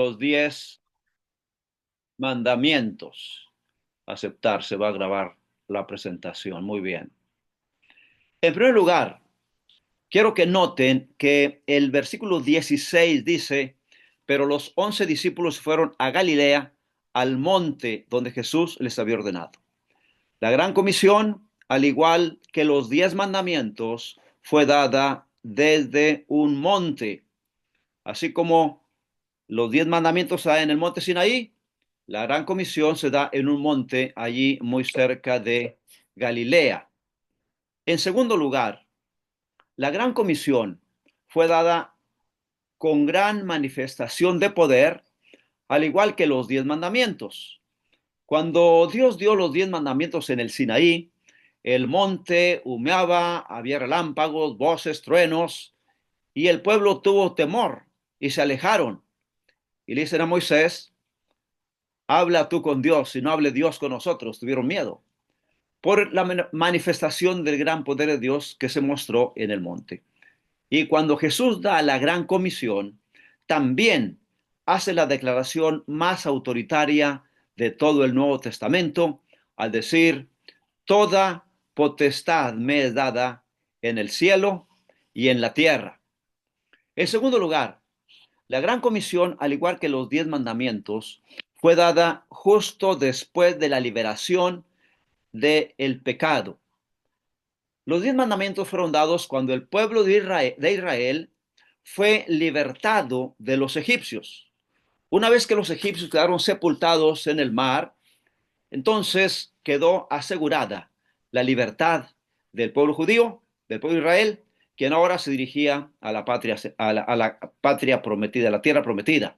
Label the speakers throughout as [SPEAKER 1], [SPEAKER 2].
[SPEAKER 1] los 10 mandamientos. Aceptar, se va a grabar la presentación. Muy bien. En primer lugar, quiero que noten que el versículo 16 dice, pero los 11 discípulos fueron a Galilea, al monte donde Jesús les había ordenado. La gran comisión, al igual que los 10 mandamientos, fue dada desde un monte, así como los 10 mandamientos se dan en el monte Sinaí. La gran comisión se da en un monte allí muy cerca de Galilea. En segundo lugar, la gran comisión fue dada con gran manifestación de poder, al igual que los 10 mandamientos. Cuando Dios dio los 10 mandamientos en el Sinaí, el monte humeaba, había relámpagos, voces, truenos, y el pueblo tuvo temor y se alejaron. Y le dicen a Moisés, habla tú con Dios, y no hable Dios con nosotros. Tuvieron miedo por la manifestación del gran poder de Dios que se mostró en el monte. Y cuando Jesús da la gran comisión, también hace la declaración más autoritaria de todo el Nuevo Testamento, al decir, toda potestad me es dada en el cielo y en la tierra. En segundo lugar, la gran comisión, al igual que los 10 mandamientos, fue dada justo después de la liberación del pecado. Los 10 mandamientos fueron dados cuando el pueblo de Israel fue libertado de los egipcios. Una vez que los egipcios quedaron sepultados en el mar, entonces quedó asegurada la libertad del pueblo judío, del pueblo de Israel, quien ahora se dirigía a la patria, a la patria prometida, a la tierra prometida.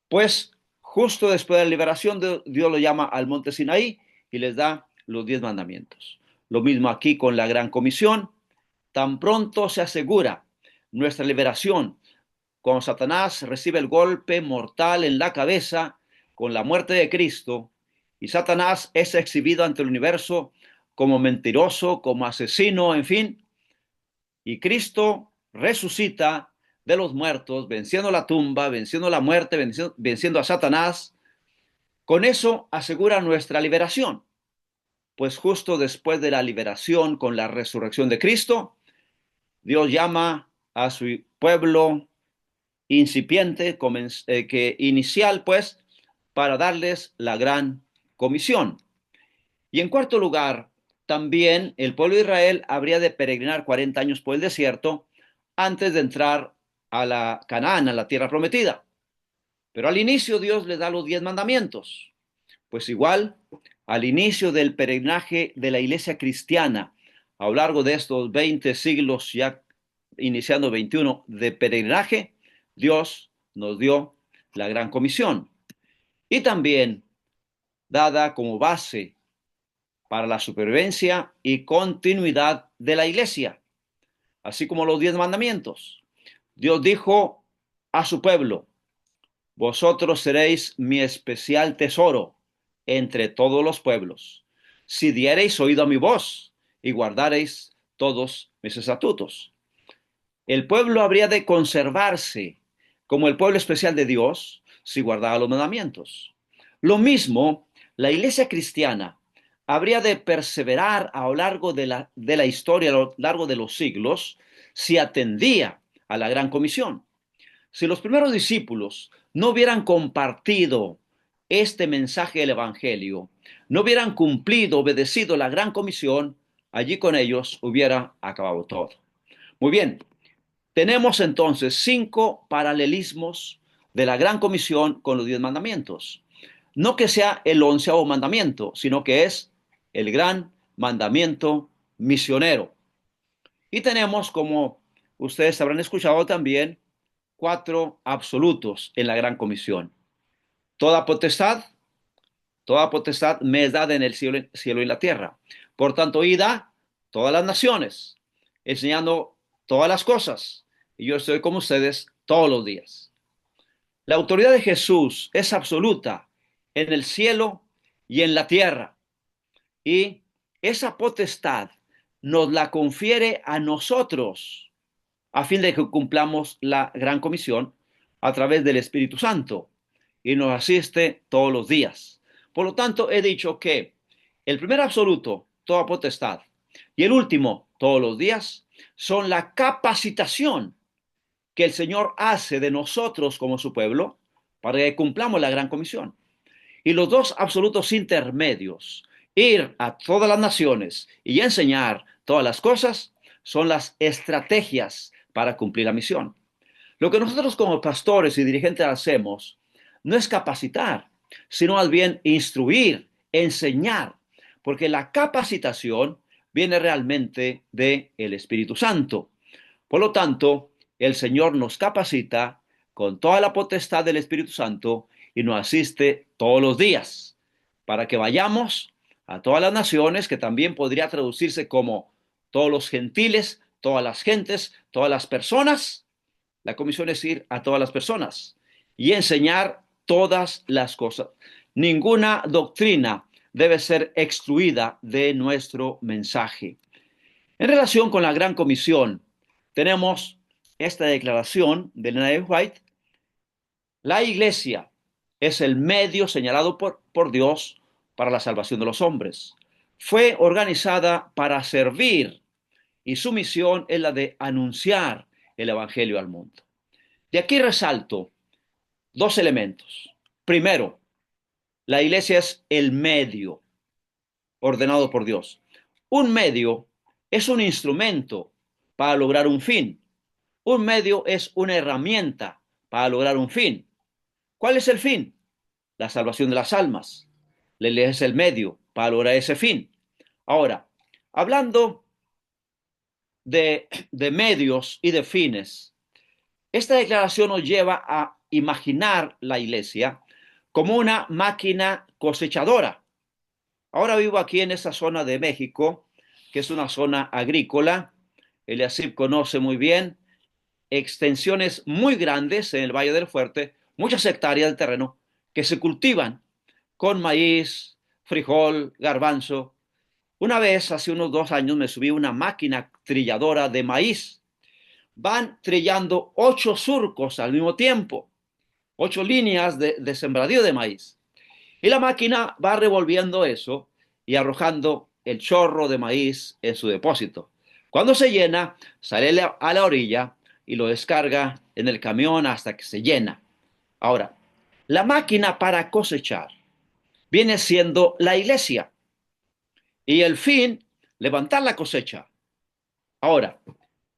[SPEAKER 1] Pues justo después de la liberación, Dios lo llama al monte Sinaí y les da los 10 mandamientos. Lo mismo aquí con la gran comisión. Tan pronto se asegura nuestra liberación, cuando Satanás recibe el golpe mortal en la cabeza con la muerte de Cristo, y Satanás es exhibido ante el universo como mentiroso, como asesino, en fin, y Cristo resucita de los muertos, venciendo la tumba, venciendo la muerte, venciendo a Satanás. Con eso asegura nuestra liberación, pues justo después de la liberación con la resurrección de Cristo, Dios llama a su pueblo incipiente, que inicial, pues, para darles la gran comisión. Y en cuarto lugar, también el pueblo de Israel habría de peregrinar 40 años por el desierto antes de entrar a la Canaán, a la tierra prometida. Pero al inicio Dios les da los 10 mandamientos. Pues igual, al inicio del peregrinaje de la iglesia cristiana, a lo largo de estos 20 siglos, ya iniciando 21 de peregrinaje, Dios nos dio la gran comisión. Y también dada como base para la supervivencia y continuidad de la iglesia, así como los 10 mandamientos. Dios dijo a su pueblo, vosotros seréis mi especial tesoro entre todos los pueblos, si diereis oído a mi voz y guardareis todos mis estatutos. El pueblo habría de conservarse como el pueblo especial de Dios si guardaba los mandamientos. Lo mismo, la iglesia cristiana habría de perseverar a lo largo de la historia, a lo largo de los siglos, si atendía a la gran comisión. Si los primeros discípulos no hubieran compartido este mensaje del Evangelio, no hubieran cumplido, obedecido la gran comisión, allí con ellos hubiera acabado todo. Muy bien, tenemos entonces 5 paralelismos de la gran comisión con los 10 mandamientos. No que sea el 11º mandamiento, sino que es el gran mandamiento misionero. Y tenemos, como ustedes habrán escuchado también, 4 absolutos en la gran comisión. Toda potestad, toda potestad me es dada en el cielo y la tierra. Por tanto, id a todas las naciones, enseñando todas las cosas. Y yo estoy con ustedes todos los días. La autoridad de Jesús es absoluta en el cielo y en la tierra. Y esa potestad nos la confiere a nosotros a fin de que cumplamos la gran comisión, a través del Espíritu Santo y nos asiste todos los días. Por lo tanto, he dicho que el primer absoluto, toda potestad, y el último, todos los días, son la capacitación que el Señor hace de nosotros como su pueblo para que cumplamos la gran comisión. Y los dos absolutos intermedios, ir a todas las naciones y enseñar todas las cosas, son las estrategias para cumplir la misión. Lo que nosotros como pastores y dirigentes hacemos no es capacitar, sino más bien instruir, enseñar, porque la capacitación viene realmente del Espíritu Santo. Por lo tanto, el Señor nos capacita con toda la potestad del Espíritu Santo y nos asiste todos los días para que vayamos a todas las naciones, que también podría traducirse como todos los gentiles, todas las gentes, todas las personas. La comisión es ir a todas las personas y enseñar todas las cosas. Ninguna doctrina debe ser excluida de nuestro mensaje. En relación con la gran comisión, tenemos esta declaración de Ellen G. White: la iglesia es el medio señalado por Dios para la salvación de los hombres. Fue organizada para servir y su misión es la de anunciar el evangelio al mundo. De aquí resalto dos elementos. Primero, la iglesia es el medio ordenado por Dios. Un medio es un instrumento para lograr un fin. Un medio es una herramienta para lograr un fin. ¿Cuál es el fin? La salvación de las almas. La iglesia es el medio para lograr ese fin. Ahora, hablando de medios y de fines, esta declaración nos lleva a imaginar la iglesia como una máquina cosechadora. Ahora vivo aquí en esta zona de México, que es una zona agrícola. Eliasib conoce muy bien extensiones muy grandes en el Valle del Fuerte, muchas hectáreas de terreno que se cultivan con maíz, frijol, garbanzo. Una vez, hace unos 2 años, me subí a una máquina trilladora de maíz. Van trillando 8 surcos al mismo tiempo, 8 líneas de sembradío de maíz. Y la máquina va revolviendo eso y arrojando el chorro de maíz en su depósito. Cuando se llena, sale a la orilla y lo descarga en el camión hasta que se llena. Ahora, la máquina para cosechar viene siendo la iglesia y el fin, levantar la cosecha. Ahora,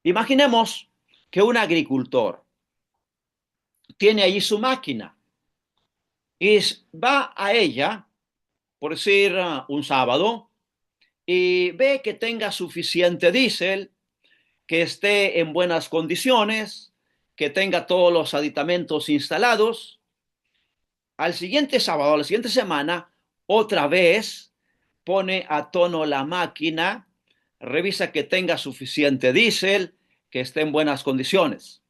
[SPEAKER 1] imaginemos que un agricultor tiene allí su máquina y va a ella, por decir un sábado, y ve que tenga suficiente diésel, que esté en buenas condiciones, que tenga todos los aditamentos instalados. Al siguiente sábado, a la siguiente semana, otra vez pone a tono la máquina, revisa que tenga suficiente diésel, que esté en buenas condiciones.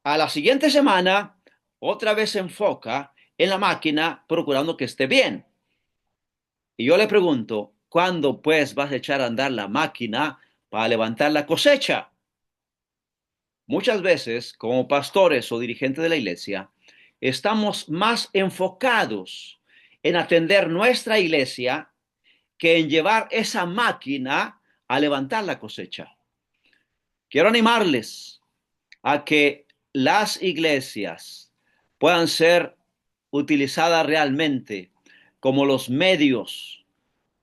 [SPEAKER 1] A la siguiente semana, otra vez se enfoca en la máquina procurando que esté bien. Y yo le pregunto, ¿cuándo pues vas a echar a andar la máquina para levantar la cosecha? Muchas veces, como pastores o dirigentes de la iglesia, estamos más enfocados en atender nuestra iglesia que en llevar esa máquina a levantar la cosecha. Quiero animarles a que las iglesias puedan ser utilizadas realmente como los medios,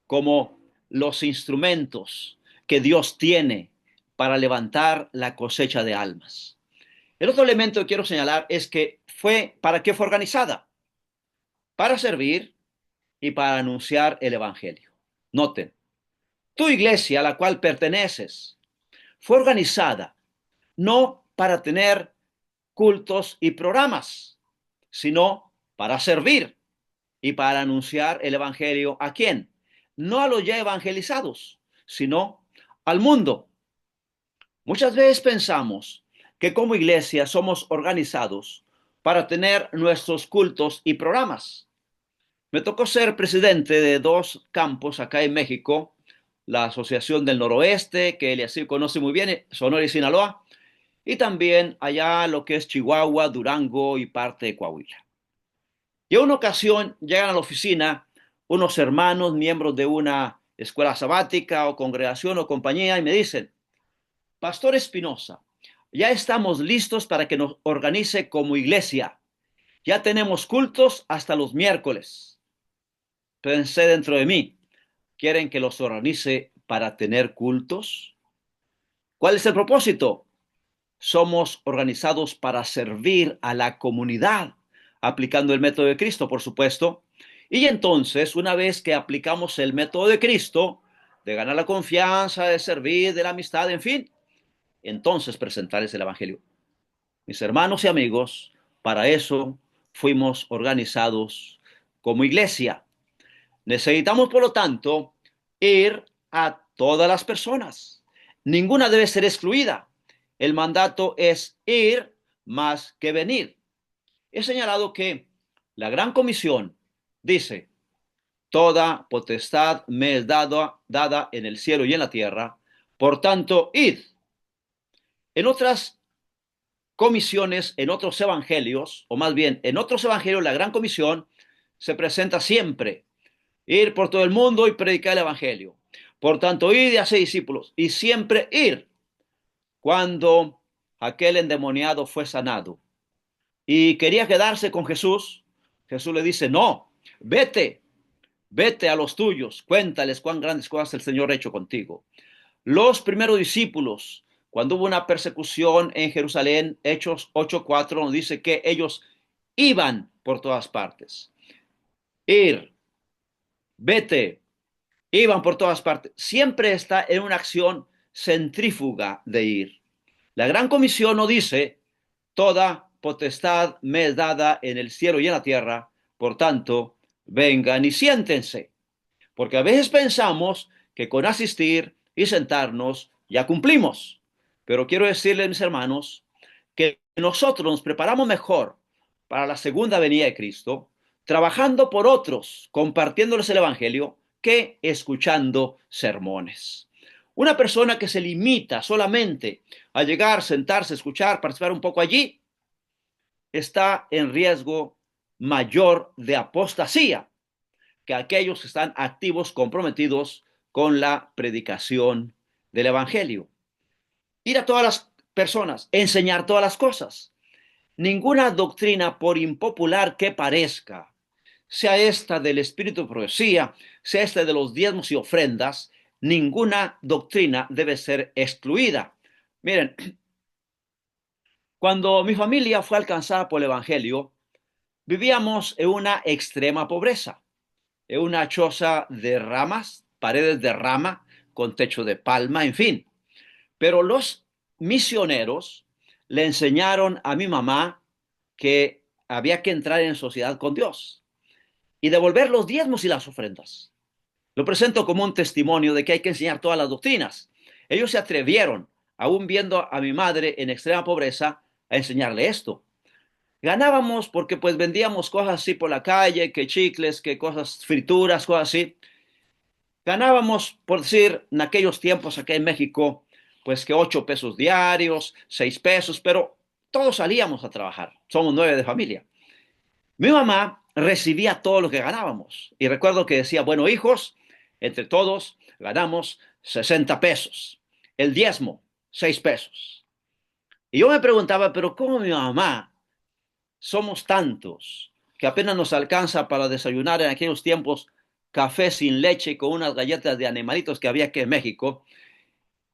[SPEAKER 1] como los instrumentos que Dios tiene para levantar la cosecha de almas. El otro elemento que quiero señalar es que ¿para qué fue organizada? Para servir y para anunciar el evangelio. Noten, tu iglesia a la cual perteneces fue organizada no para tener cultos y programas, sino para servir y para anunciar el evangelio. ¿A quién? No a los ya evangelizados, sino al mundo. Muchas veces pensamos que como iglesia somos organizados para tener nuestros cultos y programas. Me tocó ser presidente de 2 campos acá en México, la Asociación del Noroeste, que Eliasib conoce muy bien, Sonora y Sinaloa, y también allá lo que es Chihuahua, Durango y parte de Coahuila. Y en una ocasión llegan a la oficina unos hermanos, miembros de una escuela sabática o congregación o compañía, y me dicen: Pastor Espinosa, ya estamos listos para que nos organice como iglesia. Ya tenemos cultos hasta los miércoles. Pensé dentro de mí: ¿quieren que los organice para tener cultos? ¿Cuál es el propósito? Somos organizados para servir a la comunidad, aplicando el método de Cristo, por supuesto. Y entonces, una vez que aplicamos el método de Cristo, de ganar la confianza, de servir, de la amistad, en fin, entonces presentarles el Evangelio. Mis hermanos y amigos, para eso fuimos organizados como iglesia. Necesitamos, por lo tanto, ir a todas las personas. Ninguna debe ser excluida. El mandato es ir más que venir. He señalado que la gran comisión dice: toda potestad me es dada en el cielo y en la tierra, por tanto, id. En otras comisiones, en otros evangelios, o más bien en otros evangelios, la gran comisión se presenta siempre: ir por todo el mundo y predicar el evangelio. Por tanto, id y haced discípulos, y siempre ir. Cuando aquel endemoniado fue sanado y quería quedarse con Jesús, Jesús le dice: no, vete, vete a los tuyos, cuéntales cuán grandes cosas el Señor ha hecho contigo. Los primeros discípulos, cuando hubo una persecución en Jerusalén, Hechos 8:4 nos dice que ellos iban por todas partes. Ir, vete, iban por todas partes. Siempre está en una acción centrífuga de ir. La gran comisión no dice: toda potestad me es dada en el cielo y en la tierra, por tanto, vengan y siéntense. Porque a veces pensamos que con asistir y sentarnos ya cumplimos. Pero quiero decirles, mis hermanos, que nosotros nos preparamos mejor para la segunda venida de Cristo, trabajando por otros, compartiéndoles el Evangelio, que escuchando sermones. Una persona que se limita solamente a llegar, sentarse, escuchar, participar un poco allí, está en riesgo mayor de apostasía que aquellos que están activos, comprometidos con la predicación del Evangelio. Ir a todas las personas, enseñar todas las cosas. Ninguna doctrina, por impopular que parezca, sea esta del espíritu de profecía, sea esta de los diezmos y ofrendas, ninguna doctrina debe ser excluida. Miren, cuando mi familia fue alcanzada por el Evangelio, vivíamos en una extrema pobreza, en una choza de ramas, paredes de rama, con techo de palma, en fin. Pero los misioneros le enseñaron a mi mamá que había que entrar en sociedad con Dios y devolver los diezmos y las ofrendas. Lo presento como un testimonio de que hay que enseñar todas las doctrinas. Ellos se atrevieron, aún viendo a mi madre en extrema pobreza, a enseñarle esto. Ganábamos porque pues vendíamos cosas así por la calle, que chicles, que cosas, frituras, cosas así. Ganábamos, por decir, en aquellos tiempos acá en México, pues que 8 pesos diarios, 6 pesos, pero todos salíamos a trabajar. Somos 9 de familia. Mi mamá recibía todo lo que ganábamos. Y recuerdo que decía: bueno, hijos, entre todos ganamos 60 pesos. El diezmo, 6 pesos. Y yo me preguntaba: pero ¿cómo mi mamá? Somos tantos que apenas nos alcanza para desayunar en aquellos tiempos café sin leche con unas galletas de animalitos que había aquí en México,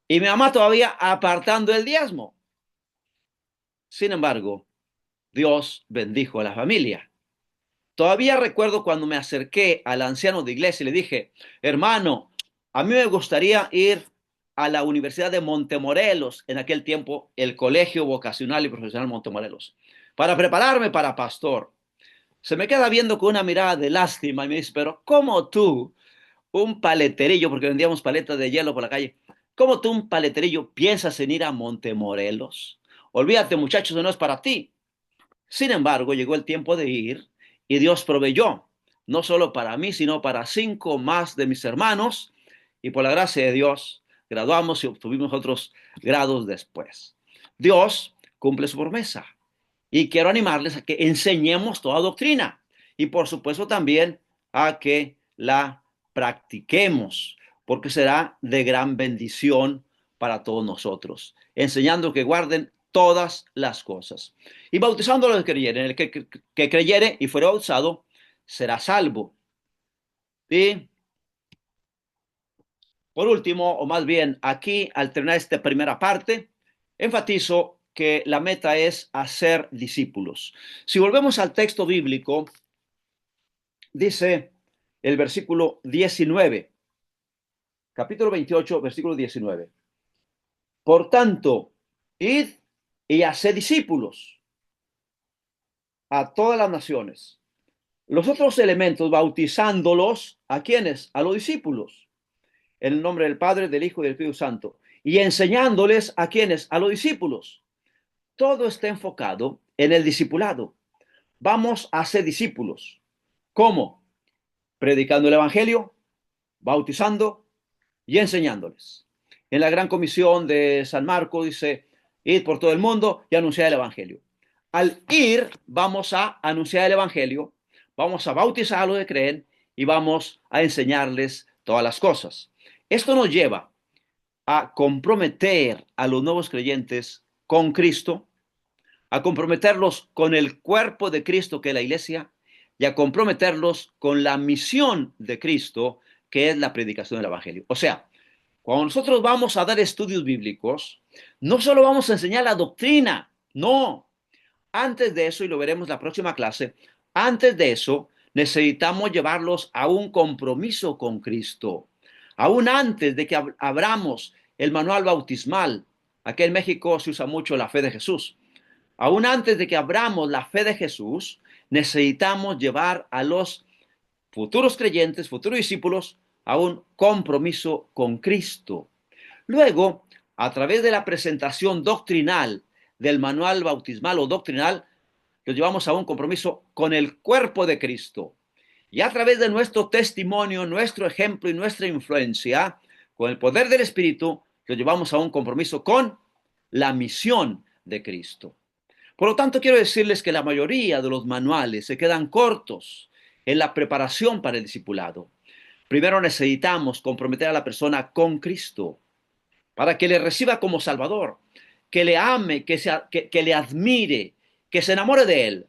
[SPEAKER 1] y mi mamá todavía apartando el diezmo. Sin embargo, Dios bendijo a la familia. Todavía recuerdo cuando me acerqué al anciano de iglesia y le dije: hermano, a mí me gustaría ir a la Universidad de Montemorelos, en aquel tiempo el Colegio Vocacional y Profesional Montemorelos, para prepararme para pastor. Se me queda viendo con una mirada de lástima y me dice: pero ¿cómo tú, un paleterillo, porque vendíamos paletas de hielo por la calle, cómo tú, un paleterillo, piensas en ir a Montemorelos? Olvídate, muchachos, no es para ti. Sin embargo, llegó el tiempo de ir y Dios proveyó, no solo para mí, sino para 5 más de mis hermanos, y por la gracia de Dios graduamos y obtuvimos otros grados después. Dios cumple su promesa. Y quiero animarles a que enseñemos toda doctrina y por supuesto también a que la practiquemos, porque será de gran bendición para todos nosotros, enseñando que guarden todas las cosas. Y bautizando a los que creyeren, que creyere y fuera bautizado será salvo. Y por último, o más bien aquí, al terminar esta primera parte, enfatizo que la meta es hacer discípulos. Si volvemos al texto bíblico, dice el versículo 19, capítulo 28, versículo 19. Por tanto, id y haced discípulos a todas las naciones. Los otros elementos, bautizándolos, ¿a quiénes? A los discípulos, en el nombre del Padre, del Hijo y del Espíritu Santo, y enseñándoles a quiénes? A los discípulos. Todo está enfocado en el discipulado. Vamos a ser discípulos. ¿Cómo? Predicando el Evangelio, bautizando y enseñándoles. En la gran comisión de San Marcos dice, id por todo el mundo y anunciar el Evangelio. Al ir, vamos a anunciar el Evangelio, vamos a bautizar a los que creen y vamos a enseñarles todas las cosas. Esto nos lleva a comprometer a los nuevos creyentes con Cristo, a comprometerlos con el cuerpo de Cristo que es la iglesia y a comprometerlos con la misión de Cristo que es la predicación del Evangelio. O sea, cuando nosotros vamos a dar estudios bíblicos, no solo vamos a enseñar la doctrina, no. Antes de eso, y lo veremos la próxima clase, antes de eso necesitamos llevarlos a un compromiso con Cristo. Aún antes de que abramos el manual bautismal, aquí en México se usa mucho la fe de Jesús. Aún antes de que abramos la fe de Jesús, necesitamos llevar a los futuros creyentes, futuros discípulos, a un compromiso con Cristo. Luego, a través de la presentación doctrinal del manual bautismal o doctrinal, los llevamos a un compromiso con el cuerpo de Cristo. Y a través de nuestro testimonio, nuestro ejemplo y nuestra influencia, con el poder del Espíritu, los llevamos a un compromiso con la misión de Cristo. Por lo tanto, quiero decirles que la mayoría de los manuales se quedan cortos en la preparación para el discipulado. Primero necesitamos comprometer a la persona con Cristo para que le reciba como Salvador, que le ame, que le admire, que se enamore de Él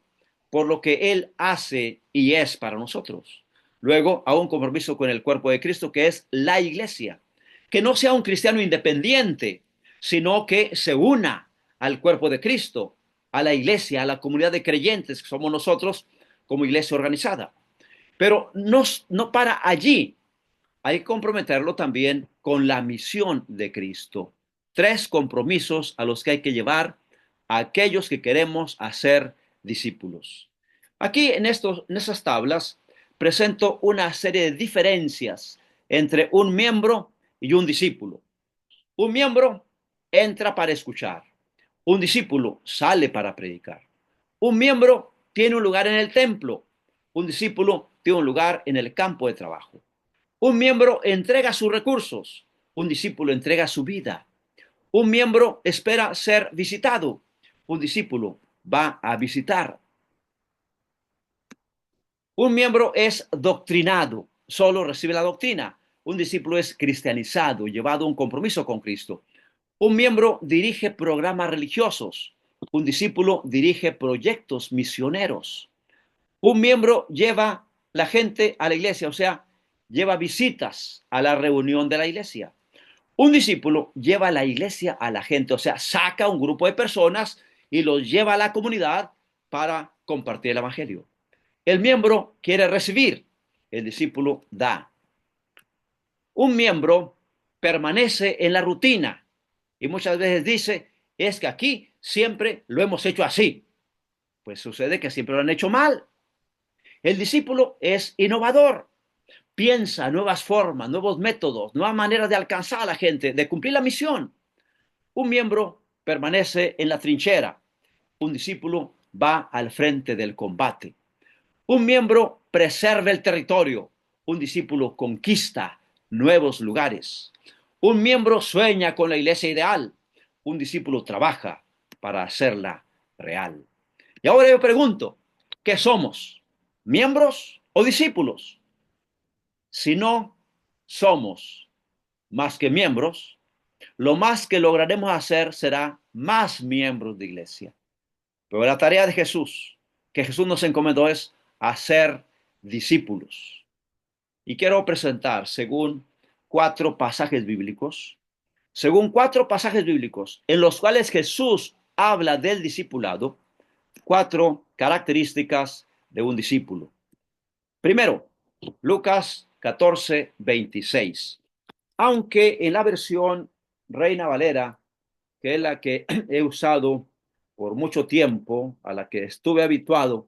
[SPEAKER 1] por lo que Él hace y es para nosotros. Luego, a un compromiso con el cuerpo de Cristo, que es la iglesia. Que no sea un cristiano independiente, sino que se una al cuerpo de Cristo, a la iglesia, a la comunidad de creyentes que somos nosotros como iglesia organizada. Pero no para allí. Hay que comprometerlo también con la misión de Cristo. 3 compromisos a los que hay que llevar a aquellos que queremos hacer discípulos. Aquí en esas tablas presento una serie de diferencias entre un miembro y un discípulo. Un miembro entra para escuchar. Un discípulo sale para predicar. Un miembro tiene un lugar en el templo. Un discípulo tiene un lugar en el campo de trabajo. Un miembro entrega sus recursos. Un discípulo entrega su vida. Un miembro espera ser visitado. Un discípulo va a visitar. Un miembro es doctrinado, solo recibe la doctrina. Un discípulo es cristianizado, llevado a un compromiso con Cristo. Un miembro dirige programas religiosos. Un discípulo dirige proyectos misioneros. Un miembro lleva la gente a la iglesia, o sea, lleva visitas a la reunión de la iglesia. Un discípulo lleva a la iglesia a la gente, o sea, saca un grupo de personas y los lleva a la comunidad para compartir el evangelio. El miembro quiere recibir, el discípulo da. Un miembro permanece en la rutina y muchas veces dice, es que aquí siempre lo hemos hecho así. Pues sucede que siempre lo han hecho mal. El discípulo es innovador, piensa nuevas formas, nuevos métodos, nuevas maneras de alcanzar a la gente, de cumplir la misión. Un miembro permanece en la trinchera, un discípulo va al frente del combate. Un miembro preserva el territorio, un discípulo conquista nuevos lugares. Un miembro sueña con la iglesia ideal, un discípulo trabaja para hacerla real. Y ahora yo pregunto, ¿qué somos? ¿Miembros o discípulos? Si no somos más que miembros, lo más que lograremos hacer será más miembros de iglesia. Pero la tarea de Jesús, que Jesús nos encomendó, es hacer discípulos. Y quiero presentar, según cuatro pasajes bíblicos en los cuales Jesús habla del discipulado, cuatro características de un discípulo. Primero, Lucas 14:26. Aunque en la versión Reina Valera, que es la que he usado por mucho tiempo, a la que estuve habituado,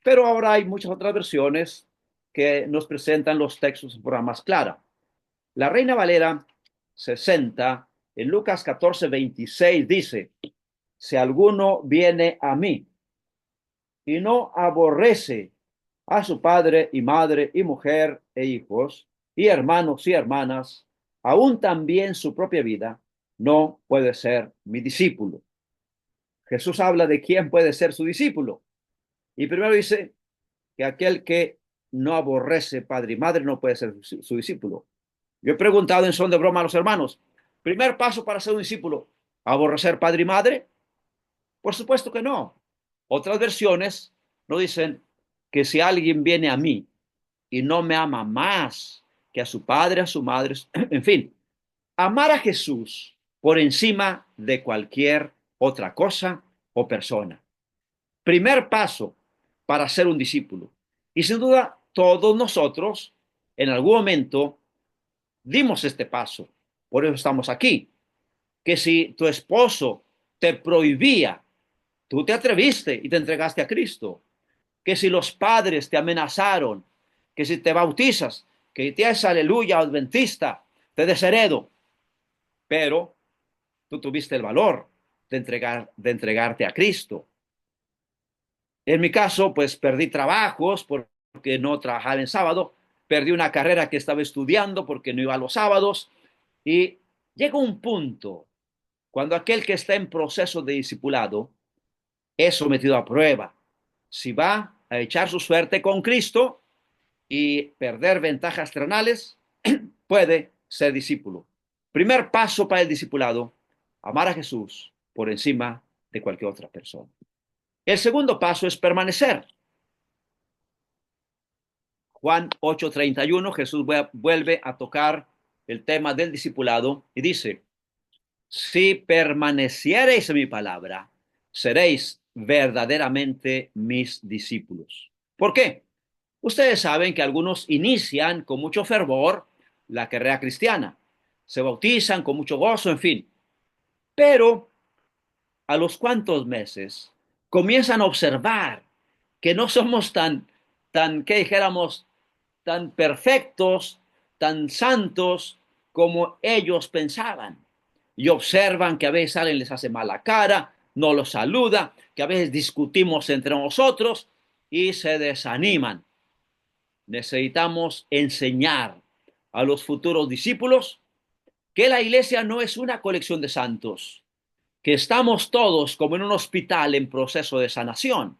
[SPEAKER 1] pero ahora hay muchas otras versiones que nos presentan los textos de forma más clara. La Reina Valera 60, en Lucas 14:26 dice: si alguno viene a mí y no aborrece a su padre y madre y mujer e hijos y hermanos y hermanas, aún también su propia vida, no puede ser mi discípulo. Jesús habla de quién puede ser su discípulo. Y primero dice que aquel que no aborrece padre y madre no puede ser su discípulo. Yo he preguntado en son de broma a los hermanos, primer paso para ser un discípulo, ¿aborrecer padre y madre? Por supuesto que no. Otras versiones nos dicen que si alguien viene a mí y no me ama más que a su padre, a su madre, en fin, amar a Jesús por encima de cualquier otra cosa o persona. Primer paso para ser un discípulo. Y sin duda, todos nosotros en algún momento dimos este paso. Por eso estamos aquí. Que si tu esposo te prohibía, tú te atreviste y te entregaste a Cristo. Que si los padres te amenazaron, que si te bautizas, que te haces aleluya adventista, te desheredo. Pero tú tuviste el valor de entregarte a Cristo. En mi caso, pues perdí trabajos porque no trabajaba en sábado, perdí una carrera que estaba estudiando porque no iba a los sábados y llega un punto cuando aquel que está en proceso de discipulado es sometido a prueba. Si va a echar su suerte con Cristo y perder ventajas terrenales, puede ser discípulo. Primer paso para el discipulado, amar a Jesús por encima de cualquier otra persona. El segundo paso es permanecer. Juan 8:31, Jesús vuelve a tocar el tema del discipulado y dice: si permaneciereis en mi palabra, seréis verdaderamente mis discípulos. ¿Por qué? Ustedes saben que algunos inician con mucho fervor la carrera cristiana, se bautizan con mucho gozo, en fin, pero a los cuantos meses comienzan a observar que no somos que dijéramos, tan perfectos, tan santos como ellos pensaban. Y observan que a veces alguien les hace mala cara, no los saluda, que a veces discutimos entre nosotros y se desaniman. Necesitamos enseñar a los futuros discípulos que la iglesia no es una colección de santos, que estamos todos como en un hospital en proceso de sanación,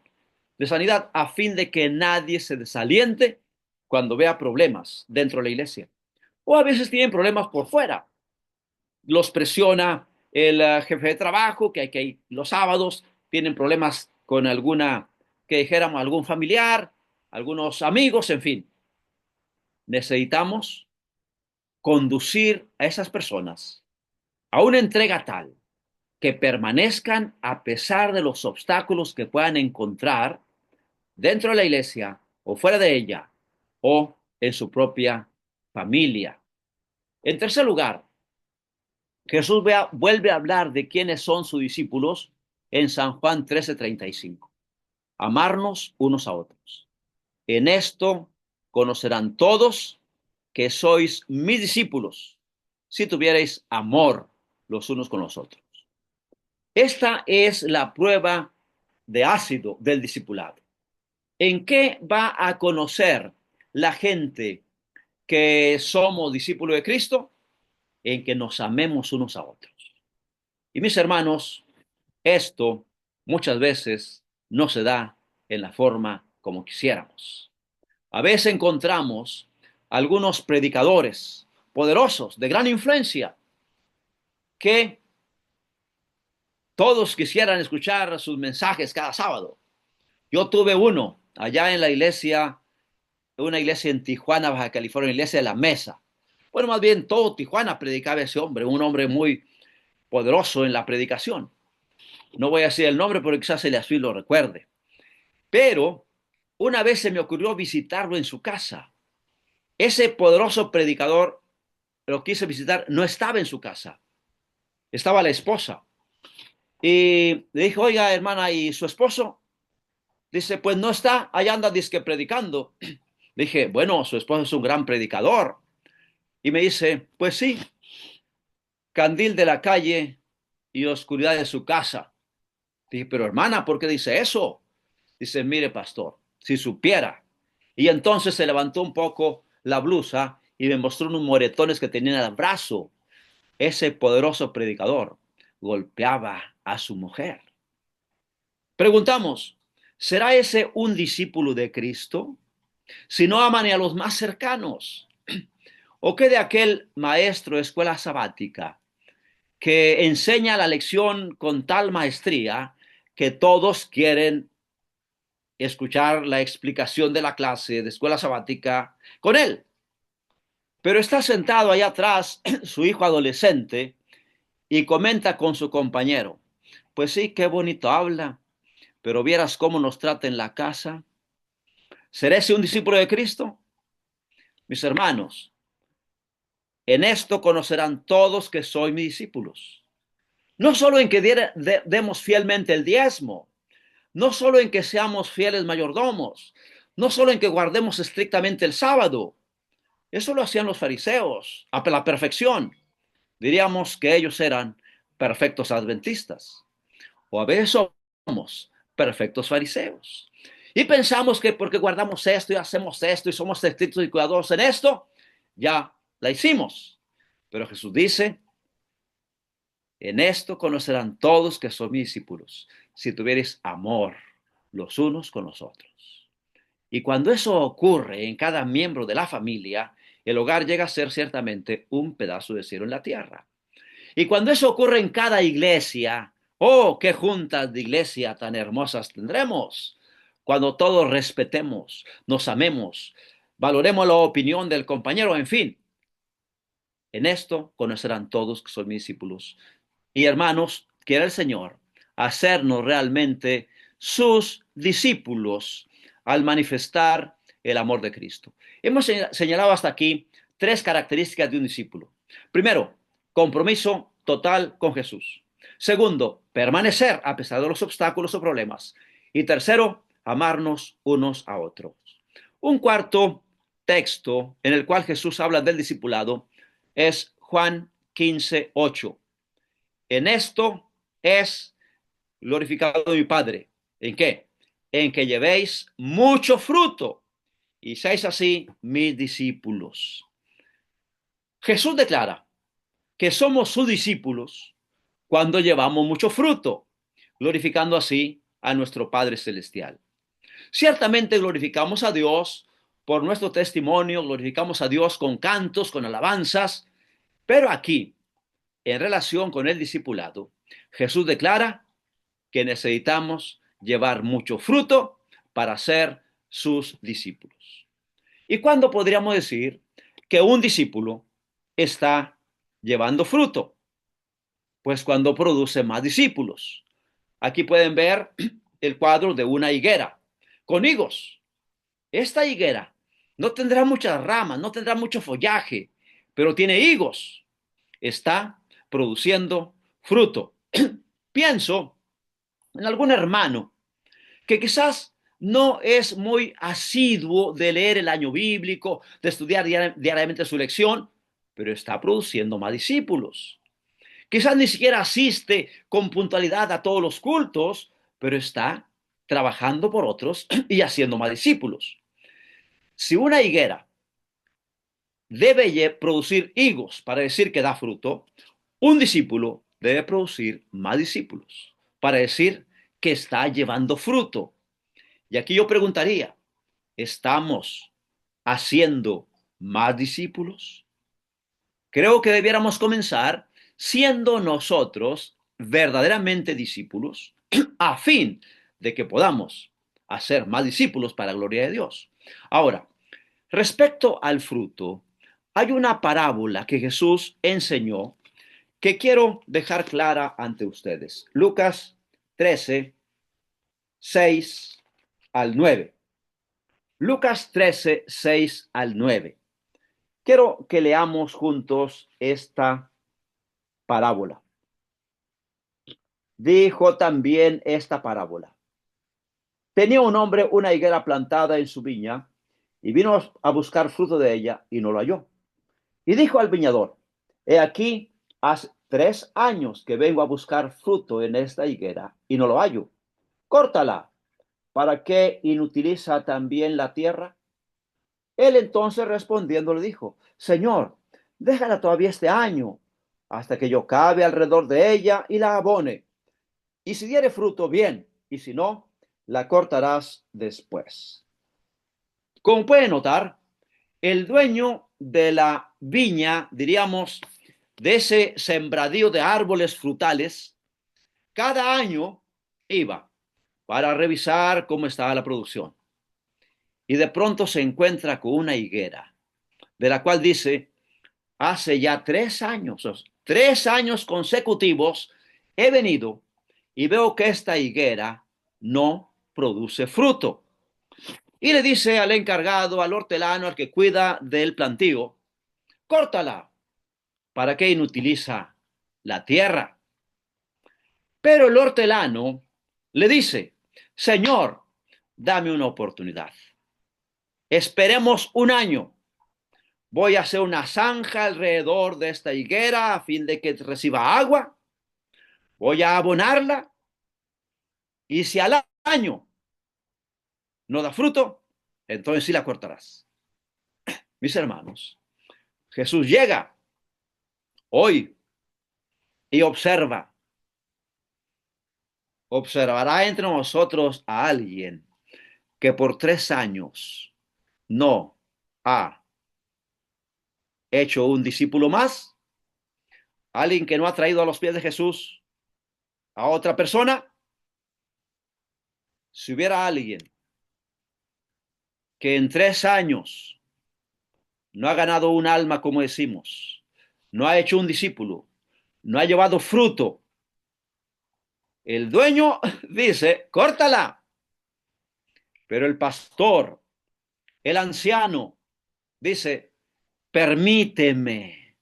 [SPEAKER 1] de sanidad, a fin de que nadie se desaliente cuando vea problemas dentro de la iglesia. O a veces tienen problemas por fuera. Los presiona el jefe de trabajo, que hay que ir los sábados, tienen problemas con alguna, que dijéramos, algún familiar, algunos amigos, en fin. Necesitamos conducir a esas personas a una entrega tal que permanezcan a pesar de los obstáculos que puedan encontrar dentro de la iglesia o fuera de ella o en su propia familia. En tercer lugar, Jesús vuelve a hablar de quiénes son sus discípulos en San Juan 13:35. Amarnos unos a otros. En esto conocerán todos que sois mis discípulos, si tuvierais amor los unos con los otros. Esta es la prueba de ácido del discipulado. ¿En qué va a conocer la gente que somos discípulos de Cristo? En que nos amemos unos a otros. Y mis hermanos, Esto muchas veces no se da en la forma como quisiéramos. A veces encontramos algunos predicadores poderosos, de gran influencia, que todos quisieran escuchar sus mensajes cada sábado. Yo tuve uno allá en la iglesia, una iglesia en Tijuana, Baja California, la iglesia de la Mesa. Bueno, más bien todo Tijuana predicaba ese hombre, un hombre muy poderoso en la predicación. No voy a decir el nombre porque quizás el así lo recuerde. Pero una vez se me ocurrió visitarlo en su casa. Ese poderoso predicador lo quise visitar, no estaba en su casa, estaba la esposa. Y le dije, oiga, hermana, ¿y su esposo? Dice, pues no está, allá anda disque predicando. Dije, bueno, su esposo es un gran predicador. Y me dice, pues sí, candil de la calle y oscuridad de su casa. Dije, pero hermana, ¿por qué dice eso? Dice, mire, pastor, si supiera. Y entonces se levantó un poco la blusa y me mostró unos moretones que tenía en el brazo. Ese poderoso predicador golpeaba a su mujer. Preguntamos, ¿será ese un discípulo de Cristo? Si no aman a los más cercanos. ¿O qué de aquel maestro de escuela sabática que enseña la lección con tal maestría que todos quieren escuchar la explicación de la clase de escuela sabática con él? Pero está sentado allá atrás su hijo adolescente y comenta con su compañero, pues sí, qué bonito habla, pero vieras cómo nos trata en la casa. ¿Será ese un discípulo de Cristo? Mis hermanos, en esto conocerán todos que soy mis discípulos. No solo en que demos fielmente el diezmo, no solo en que seamos fieles mayordomos, no solo en que guardemos estrictamente el sábado. Eso lo hacían los fariseos a la perfección. Diríamos que ellos eran perfectos adventistas. O a veces somos perfectos fariseos. Y pensamos que porque guardamos esto y hacemos esto y somos estrictos y cuidadosos en esto, ya la hicimos. Pero Jesús dice, en esto conocerán todos que son mis discípulos, si tuvierais amor los unos con los otros. Y cuando eso ocurre en cada miembro de la familia, el hogar llega a ser ciertamente un pedazo de cielo en la tierra. Y cuando eso ocurre en cada iglesia, oh, qué juntas de iglesia tan hermosas tendremos. Cuando todos respetemos, nos amemos, valoremos la opinión del compañero, en fin. En esto conocerán todos que son mis discípulos. Y hermanos, quiere el Señor hacernos realmente sus discípulos al manifestar el amor de Cristo. Hemos señalado hasta aquí tres características de un discípulo. Primero, compromiso total con Jesús. Segundo, permanecer a pesar de los obstáculos o problemas. Y tercero, amarnos unos a otros. Un cuarto texto en el cual Jesús habla del discipulado es Juan 15:8. En esto es glorificado mi Padre. ¿En qué? En que llevéis mucho fruto y seáis así mis discípulos. Jesús declara que somos sus discípulos cuando llevamos mucho fruto, glorificando así a nuestro Padre Celestial. Ciertamente glorificamos a Dios por nuestro testimonio, glorificamos a Dios con cantos, con alabanzas, pero aquí, en relación con el discipulado, Jesús declara que necesitamos llevar mucho fruto para ser sus discípulos. ¿Y cuándo podríamos decir que un discípulo está llevando fruto? Pues cuando produce más discípulos. Aquí pueden ver el cuadro de una higuera con higos. Esta higuera no tendrá muchas ramas, no tendrá mucho follaje, pero tiene higos. Está produciendo fruto. Pienso en algún hermano que quizás no es muy asiduo de leer el año bíblico, de estudiar diariamente su lección, pero está produciendo más discípulos. Quizás ni siquiera asiste con puntualidad a todos los cultos, pero está trabajando por otros y haciendo más discípulos. Si una higuera debe producir higos para decir que da fruto, un discípulo debe producir más discípulos. para decir que está llevando fruto. Y aquí yo preguntaría, ¿estamos haciendo más discípulos? Creo que debiéramos comenzar siendo nosotros verdaderamente discípulos a fin de que podamos hacer más discípulos para la gloria de Dios. Ahora, respecto al fruto, hay una parábola que Jesús enseñó que quiero dejar clara ante ustedes. Lucas 13, 6 al 9. Lucas 13, 6 al 9. Quiero que leamos juntos esta parábola. Dijo también esta parábola. Tenía un hombre una higuera plantada en su viña y vino a buscar fruto de ella y no lo halló. Y dijo al viñador, he aquí, hace 3 años que vengo a buscar fruto en esta higuera y no lo hallo. Córtala. ¿Para qué inutiliza también la tierra? Él entonces respondiendo le dijo, Señor, déjala todavía este año, hasta que yo cabe alrededor de ella y la abone. Y si diere fruto, bien, y si no, la cortarás después. Como pueden notar, el dueño de la viña, diríamos, de ese sembradío de árboles frutales, cada año iba para revisar cómo estaba la producción. Y de pronto se encuentra con una higuera, de la cual dice, hace ya 3 años, 3 años consecutivos, he venido y veo que esta higuera no produce fruto. Y le dice al encargado, al hortelano, al que cuida del plantío, córtala. ¿Para qué inutiliza la tierra? Pero el hortelano le dice, Señor, dame una oportunidad. Esperemos un año. Voy a hacer una zanja alrededor de esta higuera a fin de que reciba agua. Voy a abonarla. Y si al año no da fruto, entonces sí la cortarás. Mis hermanos, Jesús llega hoy y observará entre nosotros a alguien que por 3 años no ha hecho un discípulo más, alguien que no ha traído a los pies de Jesús a otra persona. Si hubiera alguien que en 3 años no ha ganado un alma, como decimos, no ha hecho un discípulo, no ha llevado fruto, el dueño dice, córtala. Pero el pastor, el anciano, dice, permíteme,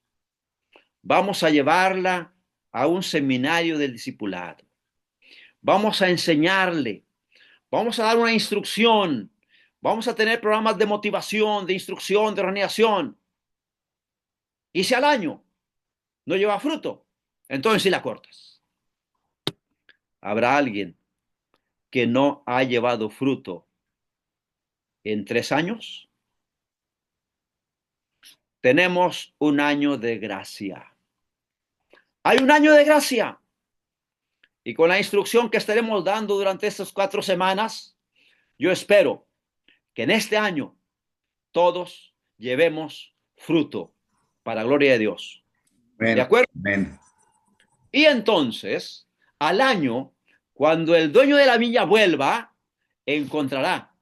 [SPEAKER 1] vamos a llevarla a un seminario del discipulado. Vamos a enseñarle, vamos a dar una instrucción, vamos a tener programas de motivación, de instrucción, de organización. Y si al año no lleva fruto, entonces sí la cortas. Habrá alguien que no ha llevado fruto en 3 años. Tenemos un año de gracia. Hay un año de gracia. Y con la instrucción que estaremos dando durante estas 4 semanas, yo espero que en este año todos llevemos fruto para la gloria de Dios. ¿De
[SPEAKER 2] Amén.
[SPEAKER 1] acuerdo?
[SPEAKER 2] Amén.
[SPEAKER 1] Y entonces, al año, cuando el dueño de la viña vuelva, encontrará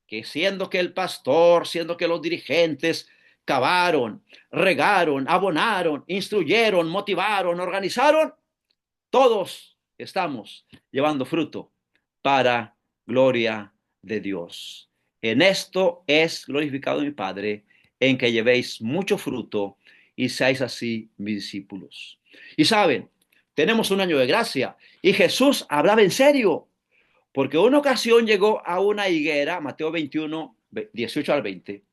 [SPEAKER 1] que siendo que el pastor, siendo que los dirigentes cavaron, regaron, abonaron, instruyeron, motivaron, organizaron, todos estamos llevando fruto para gloria de Dios. En esto es glorificado mi Padre, en que llevéis mucho fruto y seáis así mis discípulos. Y saben, tenemos un año de gracia y Jesús hablaba en serio, porque una ocasión llegó a una higuera, Mateo 21, 18 al 20,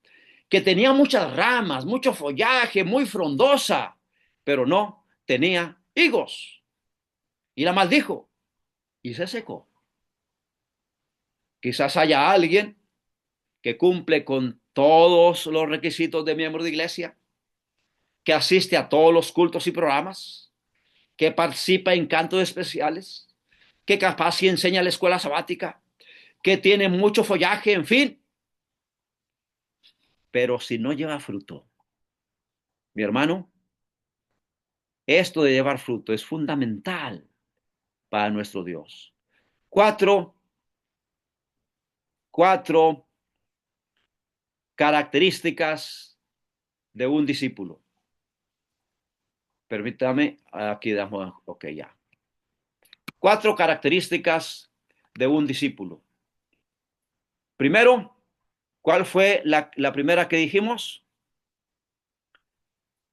[SPEAKER 1] que tenía muchas ramas, mucho follaje, muy frondosa, pero no tenía higos. Y la maldijo y se secó. Quizás haya alguien que cumple con todos los requisitos de miembro de iglesia, que asiste a todos los cultos y programas, que participa en cantos especiales, que capaz sí enseña la escuela sabática, que tiene mucho follaje, en fin. Pero si no lleva fruto, mi hermano, esto de llevar fruto es fundamental para nuestro Dios. Cuatro características de un discípulo. Permítame, aquí damos, ok, ya. 4 características de un discípulo. Primero, ¿cuál fue la primera que dijimos?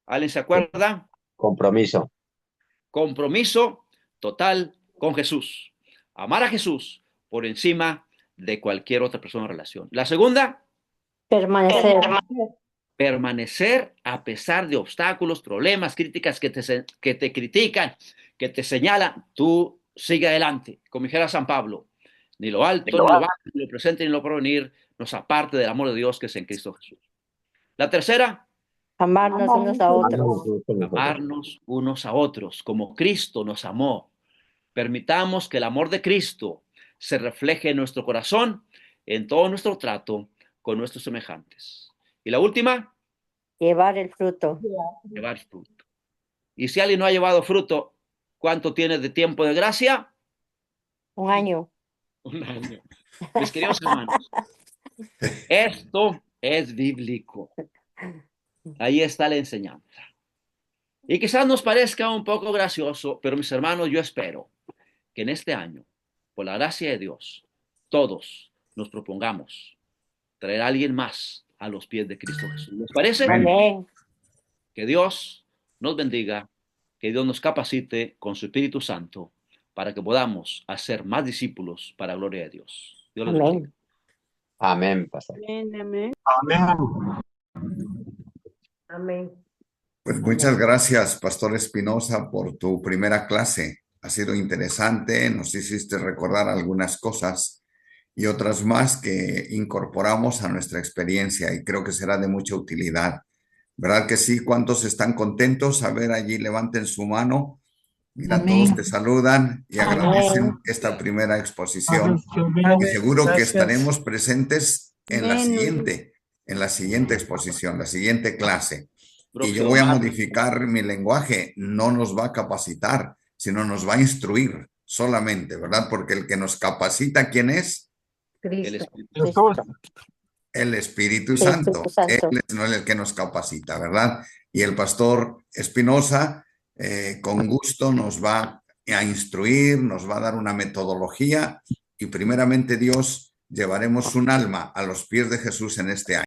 [SPEAKER 1] ¿Alguien se acuerda?
[SPEAKER 2] Compromiso.
[SPEAKER 1] Compromiso total con Jesús. Amar a Jesús por encima de cualquier otra persona en relación. La segunda,
[SPEAKER 3] Permanecer.
[SPEAKER 1] permanecer a pesar de obstáculos, problemas, críticas que te critican, que te señalan. Tú sigue adelante. Como dijera San Pablo, ni lo alto, ni lo bajo, ni lo presente, ni lo porvenir nos aparte del amor de Dios que es en Cristo Jesús. La tercera,
[SPEAKER 3] Amarnos unos a otros.
[SPEAKER 1] amarnos unos a otros, como Cristo nos amó. Permitamos que el amor de Cristo se refleje en nuestro corazón, en todo nuestro trato con nuestros semejantes. Y la última,
[SPEAKER 3] Llevar el fruto.
[SPEAKER 1] llevar fruto. Y si alguien no ha llevado fruto, ¿cuánto tiene de tiempo de gracia?
[SPEAKER 3] 1 año.
[SPEAKER 1] Un año. Mis queridos hermanos, esto es bíblico. Ahí está la enseñanza. Y quizás nos parezca un poco gracioso, pero mis hermanos, yo espero que en este año, por la gracia de Dios, todos nos propongamos traer a alguien más a los pies de Cristo Jesús. ¿Les parece?
[SPEAKER 3] Amén.
[SPEAKER 1] Que Dios nos bendiga, que Dios nos capacite con su Espíritu Santo para que podamos hacer más discípulos para la gloria de Dios. Dios les bendiga.
[SPEAKER 3] Amén.
[SPEAKER 2] Amén, pastor.
[SPEAKER 4] Amén.
[SPEAKER 3] Amén.
[SPEAKER 5] Pues muchas gracias, Pastor Espinosa, por tu primera clase. Ha sido interesante, nos hiciste recordar algunas cosas y otras más que incorporamos a nuestra experiencia y creo que será de mucha utilidad. ¿Verdad que sí? ¿Cuántos están contentos? A ver, allí levanten su mano. Mira,
[SPEAKER 4] Amén.
[SPEAKER 5] todos te saludan y agradecen esta primera exposición. Y seguro que estaremos presentes en la siguiente exposición, la siguiente clase. Y yo voy a modificar mi lenguaje, no nos va a capacitar, sino nos va a instruir solamente, ¿verdad? Porque el que nos capacita, ¿quién es?
[SPEAKER 1] El
[SPEAKER 3] Cristo.
[SPEAKER 1] Espíritu.
[SPEAKER 5] El Espíritu Santo. Él es no el que nos capacita, ¿verdad? Y el pastor Espinosa, con gusto nos va a instruir, nos va a dar una metodología y primeramente Dios llevaremos un alma a los pies de Jesús en este año.